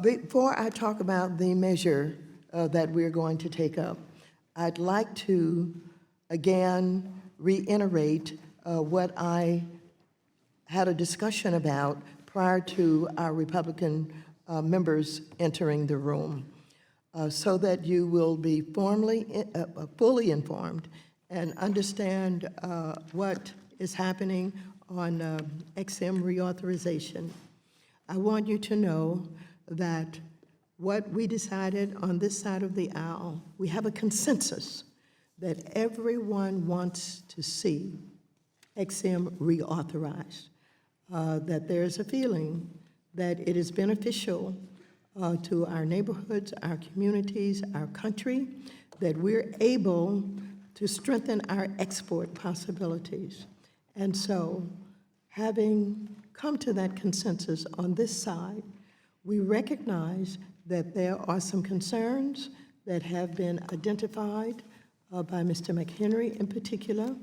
Before I talk about the measure that we're going to take up, I'd like to again reiterate what I had a discussion about prior to our Republican members entering the room, so that you will be fully informed and understand what is happening on XM reauthorization. I want you to know that what we decided on this side of the aisle, we have a consensus that everyone wants to see XM reauthorized, that there's a feeling that it is beneficial to our neighborhoods, our communities, our country, that we're able to strengthen our export possibilities. And so, having come to that consensus on this side, we recognize that there are some concerns that have been identified by Mr. McHenry in particular,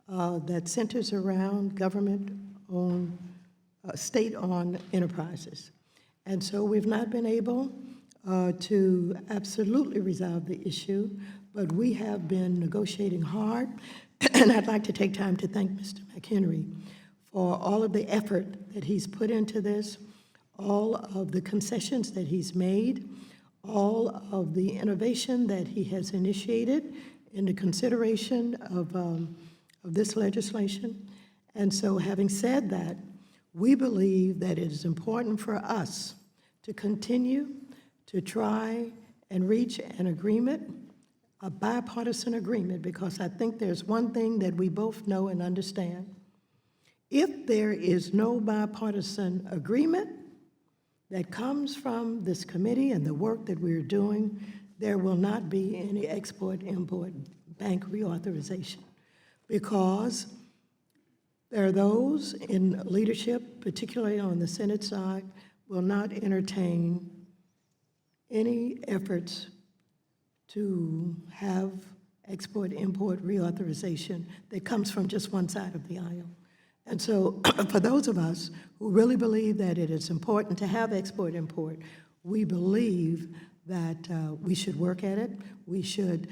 that centers around government-owned, state-owned enterprises. And so we've not been able to absolutely resolve the issue, but we have been negotiating hard, and I'd like to take time to thank Mr. McHenry for all of the effort that he's put into this, all of the concessions that he's made, all of the innovation that he has initiated in the consideration of this legislation. And so, having said that, we believe that it is important for us to continue to try and reach an agreement, a bipartisan agreement, because I think there's one thing that we both know and understand. If there is no bipartisan agreement that comes from this committee and the work that we're doing, there will not be any Export-Import Bank reauthorization, because there are those in leadership, particularly on the Senate side, will not entertain any efforts to have export-import reauthorization that comes from just one side of the aisle. And so for those of us who really believe that it is important to have export-import, we believe that we should work at it. We should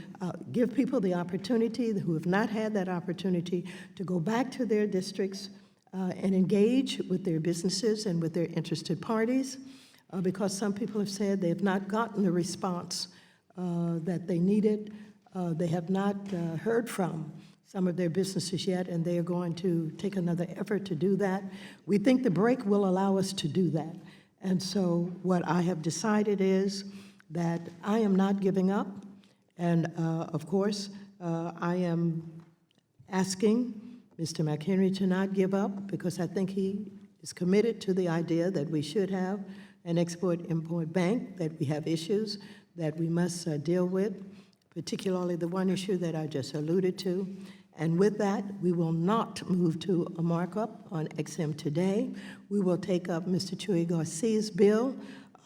give people the opportunity who have not had that opportunity to go back to their districts and engage with their businesses and with their interested parties, because some people have said they have not gotten the response that they needed. They have not heard from some of their businesses yet, and they are going to take another effort to do that. We think the break will allow us to do that. And so what I have decided is that I am not giving up, and of course, I am asking Mr. McHenry to not give up, because I think he is committed to the idea that we should have an export-import bank, that we have issues that we must deal with, particularly the one issue that I just alluded to. And with that, we will not move to a markup on XM today. We will take up Mr. Chuy Garcia's bill.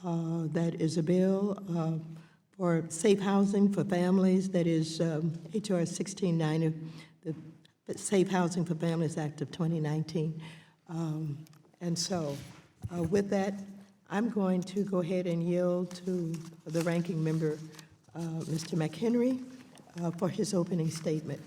That is a bill for safe housing for families. That is H.R. 1690, the Safe Housing for Families Act of 2019. And so with that, I'm going to go ahead and yield to the ranking member, Mr. McHenry, for his opening statement.